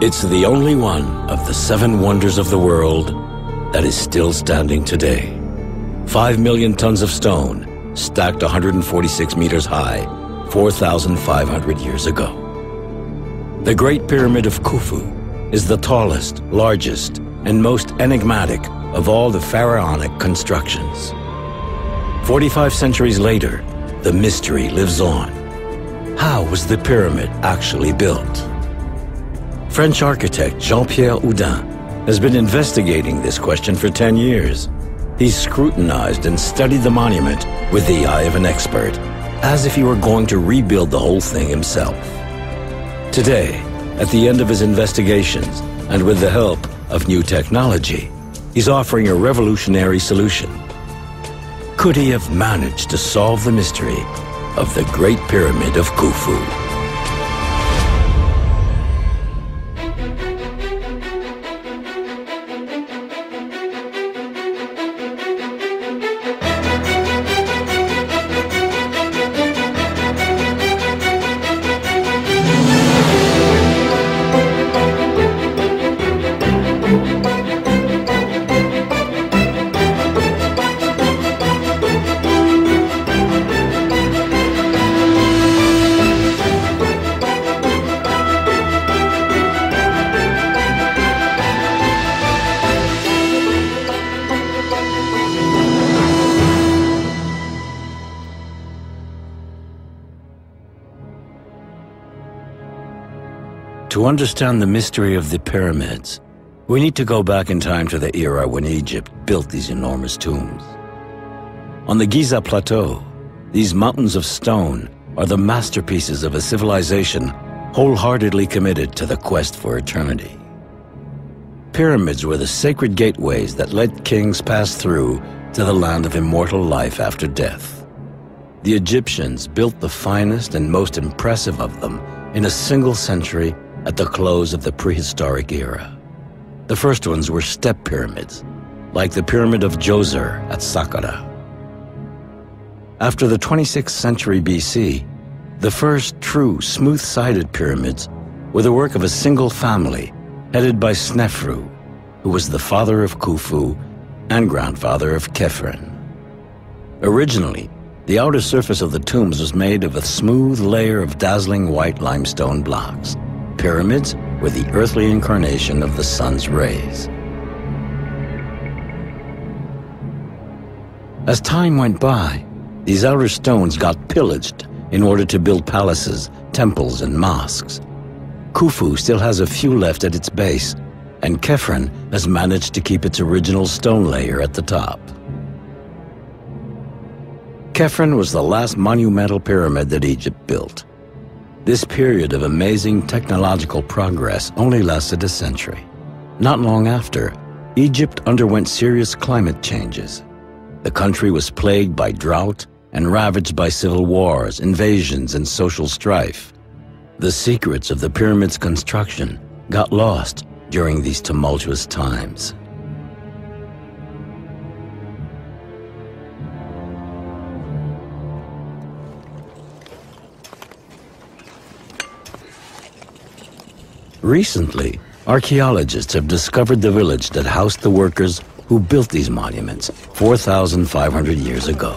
It's the only one of the 7 wonders of the world that is still standing today. 5 million tons of stone, stacked 146 meters high, 4,500 years ago. The Great Pyramid of Khufu is the tallest, largest, and most enigmatic of all the pharaonic constructions. 45 centuries later, the mystery lives on. How was the pyramid actually built? French architect Jean-Pierre Houdin has been investigating this question for 10 years. He's scrutinized and studied the monument with the eye of an expert, as if he were going to rebuild the whole thing himself. Today, at the end of his investigations, and with the help of new technology, he's offering a revolutionary solution. Could he have managed to solve the mystery of the Great Pyramid of Khufu? To understand the mystery of the pyramids, we need to go back in time to the era when Egypt built these enormous tombs. On the Giza Plateau, these mountains of stone are the masterpieces of a civilization wholeheartedly committed to the quest for eternity. Pyramids were the sacred gateways that let kings pass through to the land of immortal life after death. The Egyptians built the finest and most impressive of them in a single century at the close of the prehistoric era. The first ones were step pyramids, like the Pyramid of Djoser at Saqqara. After the 26th century BC, the first true smooth-sided pyramids were the work of a single family headed by Snefru, who was the father of Khufu and grandfather of Khephren. Originally, the outer surface of the tombs was made of a smooth layer of dazzling white limestone blocks. Pyramids were the earthly incarnation of the sun's rays. As time went by, these outer stones got pillaged in order to build palaces, temples, and mosques. Khufu still has a few left at its base, and Khephren has managed to keep its original stone layer at the top. Khephren was the last monumental pyramid that Egypt built. This period of amazing technological progress only lasted a century. Not long after, Egypt underwent serious climate changes. The country was plagued by drought and ravaged by civil wars, invasions, and social strife. The secrets of the pyramid's construction got lost during these tumultuous times. Recently, archaeologists have discovered the village that housed the workers who built these monuments 4,500 years ago.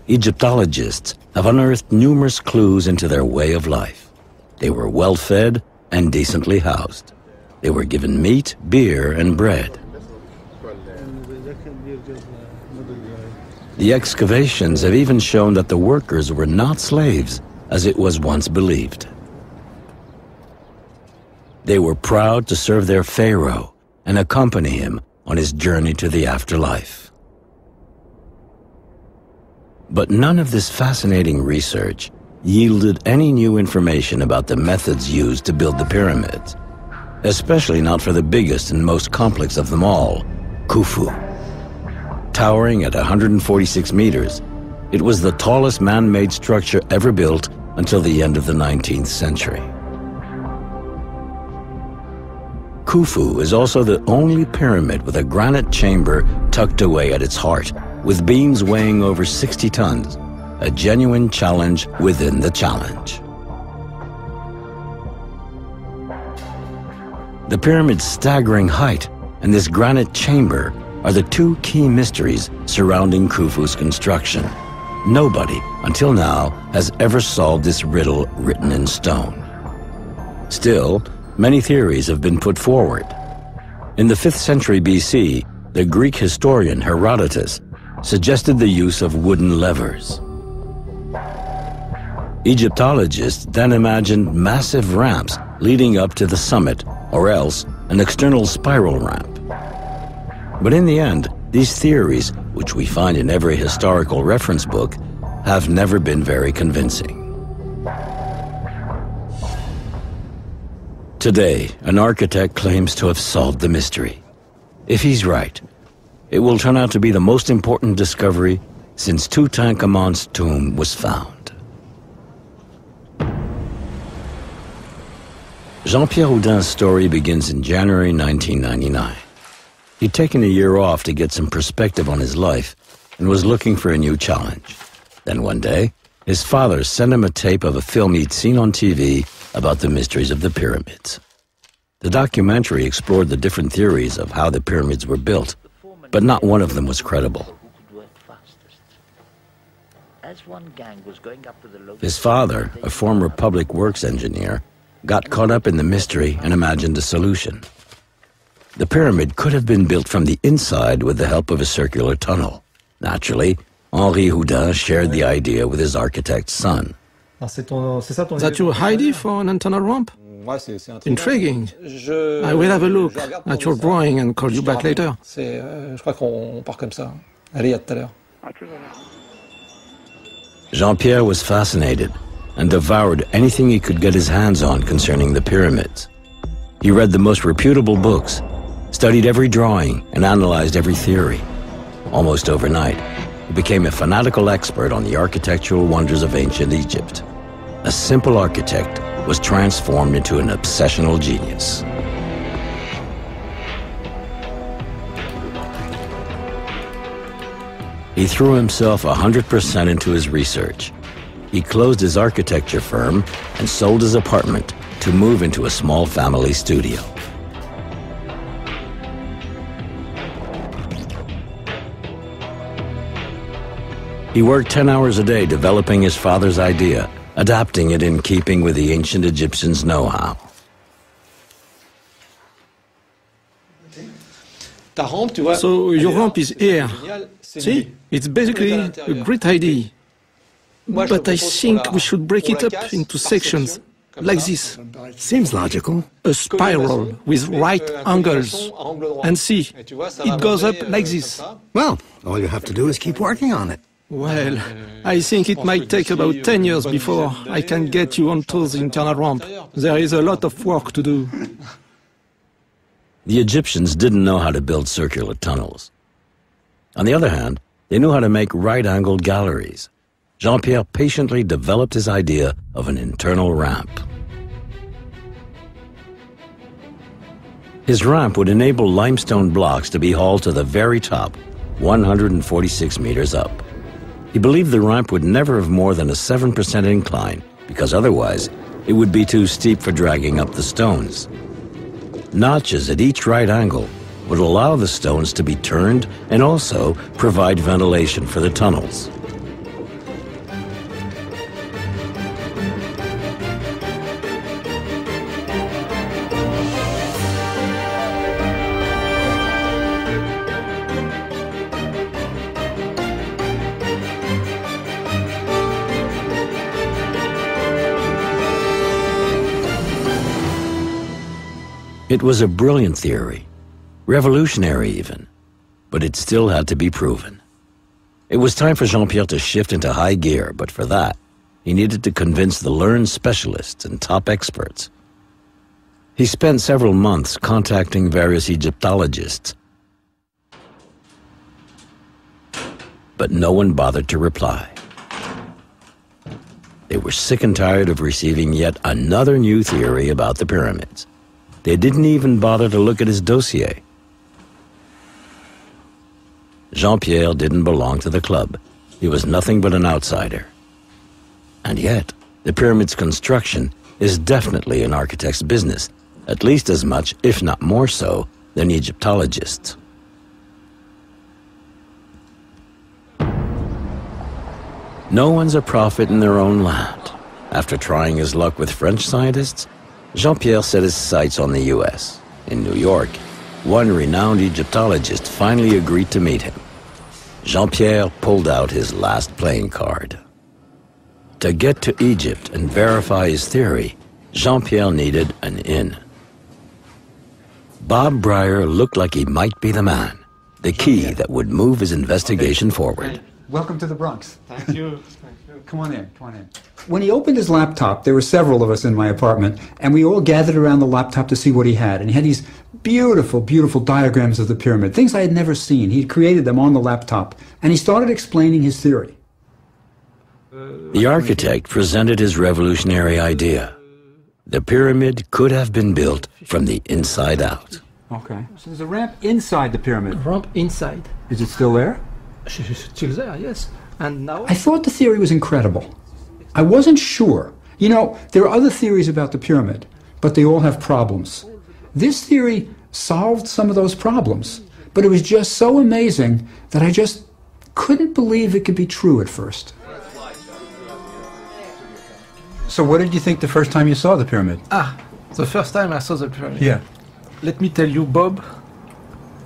Egyptologists have unearthed numerous clues into their way of life. They were well-fed and decently housed. They were given meat, beer, and bread. The excavations have even shown that the workers were not slaves, as it was once believed. They were proud to serve their pharaoh and accompany him on his journey to the afterlife. But none of this fascinating research yielded any new information about the methods used to build the pyramids, especially not for the biggest and most complex of them all, Khufu. Towering at 146 meters, it was the tallest man-made structure ever built until the end of the 19th century. Khufu is also the only pyramid with a granite chamber tucked away at its heart, with beams weighing over 60 tons, a genuine challenge within the challenge. The pyramid's staggering height and this granite chamber are the two key mysteries surrounding Khufu's construction. Nobody, until now, has ever solved this riddle written in stone. Still, many theories have been put forward. In the 5th century BC, the Greek historian Herodotus suggested the use of wooden levers. Egyptologists then imagined massive ramps leading up to the summit, or else an external spiral ramp. But in the end, these theories, which we find in every historical reference book, have never been very convincing. Today, an architect claims to have solved the mystery. If he's right, it will turn out to be the most important discovery since Tutankhamun's tomb was found. Jean-Pierre Houdin's story begins in January 1999. He'd taken a year off to get some perspective on his life and was looking for a new challenge. Then one day, his father sent him a tape of a film he'd seen on TV about the mysteries of the pyramids. The documentary explored the different theories of how the pyramids were built, but not one of them was credible. His father, a former public works engineer, got caught up in the mystery and imagined a solution. The pyramid could have been built from the inside with the help of a circular tunnel. Naturally, Henri Houdin shared the idea with his architect's son. That your idea for an internal ramp? Intriguing. I will have a look at your drawing and call you back later. Jean-Pierre was fascinated and devoured anything he could get his hands on concerning the pyramids. He read the most reputable books, studied every drawing, and analyzed every theory. Almost overnight, he became a fanatical expert on the architectural wonders of ancient Egypt. A simple architect was transformed into an obsessional genius. He threw himself 100% into his research. He closed his architecture firm and sold his apartment to move into a small family studio. He worked 10 hours a day developing his father's idea, adapting it in keeping with the ancient Egyptians' know-how. So your ramp is here. See, it's basically a great idea. But I think we should break it up into sections, like this. Seems logical. A spiral with right angles. And see, it goes up like this. Well, all you have to do is keep working on it. Well, I think it might take about 10 years before I can get you onto the internal ramp. There is a lot of work to do. The Egyptians didn't know how to build circular tunnels. On the other hand, they knew how to make right-angled galleries. Jean-Pierre patiently developed his idea of an internal ramp. His ramp would enable limestone blocks to be hauled to the very top, 146 meters up. He believed the ramp would never have more than a 7% incline, because otherwise it would be too steep for dragging up the stones. Notches at each right angle would allow the stones to be turned and also provide ventilation for the tunnels. It was a brilliant theory, revolutionary even, but it still had to be proven. It was time for Jean-Pierre to shift into high gear, but for that, he needed to convince the learned specialists and top experts. He spent several months contacting various Egyptologists, but no one bothered to reply. They were sick and tired of receiving yet another new theory about the pyramids. They didn't even bother to look at his dossier. Jean-Pierre didn't belong to the club. He was nothing but an outsider. And yet, the pyramid's construction is definitely an architect's business, at least as much, if not more so, than Egyptologists. No one's a prophet in their own land. After trying his luck with French scientists, Jean-Pierre set his sights on the US. In New York, one renowned Egyptologist finally agreed to meet him. Jean-Pierre pulled out his last playing card. To get to Egypt and verify his theory, Jean-Pierre needed an in. Bob Breyer looked like he might be the man, the key that would move his investigation forward. Welcome to the Bronx. Thank you. Thank you. Come on in, come on in. When he opened his laptop, there were several of us in my apartment, and we all gathered around the laptop to see what he had. And he had these beautiful, beautiful diagrams of the pyramid, things I had never seen. He had created them on the laptop, and he started explaining his theory. The architect presented his revolutionary idea. The pyramid could have been built from the inside out. Okay. So there's a ramp inside the pyramid. Ramp inside. Is it still there? It's still there, yes. And now I thought the theory was incredible. I wasn't sure. You know, there are other theories about the pyramid, but they all have problems. This theory solved some of those problems, but it was just so amazing that I just couldn't believe it could be true at first. So what did you think the first time you saw the pyramid? The first time I saw the pyramid. Yeah. Let me tell you, Bob,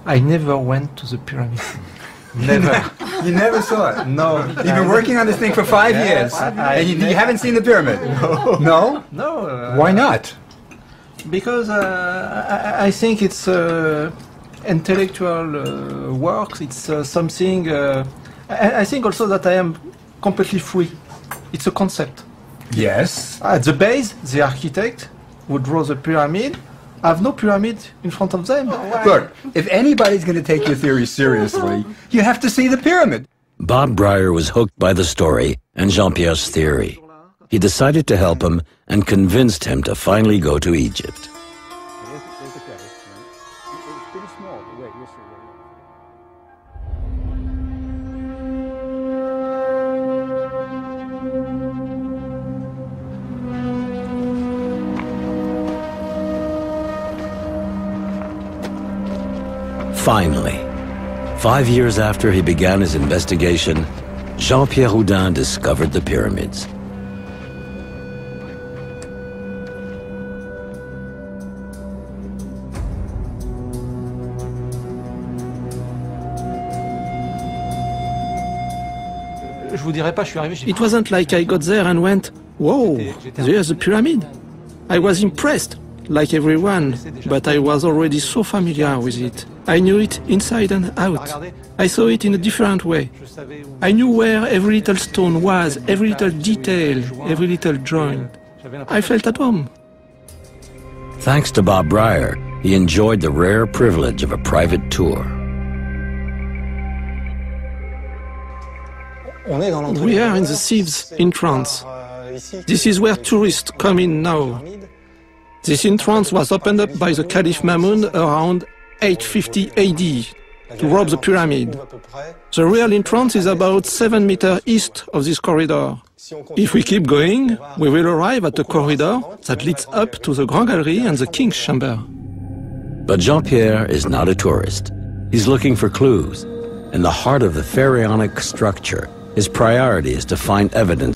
I never went to the pyramid. Never. You never saw it? No. You've been working on this thing for 5 years, and you haven't seen the pyramid? No. No? No. Why not? Because I think it's intellectual work. It's something. I think also that I am completely free. It's a concept. Yes. At the base, the architect who draw the pyramid have no pyramid in front of them. Look, if anybody's going to take your theory seriously, you have to see the pyramid. Bob Breyer was hooked by the story and Jean-Pierre's theory. He decided to help him and convinced him to finally go to Egypt. Finally, 5 years after he began his investigation, Jean-Pierre Houdin discovered the pyramids. It wasn't like I got there and went, whoa, there's a pyramid. I was impressed, like everyone, but I was already so familiar with it. I knew it inside and out. I saw it in a different way. I knew where every little stone was, every little detail, every little joint. I felt at home. Thanks to Bob Breyer, he enjoyed the rare privilege of a private tour. We are in the Thieves entrance. This is where tourists come in now. This entrance was opened up by the Caliph Mahmud around 850 AD to rob the pyramid. The real entrance is about 7 meters east of this corridor. If we keep going, we will arrive at a corridor that leads up to the Grand Gallery and the King's Chamber. But Jean-Pierre is not a tourist. He's looking for clues. In the heart of the pharaonic structure, his priority is to find evidence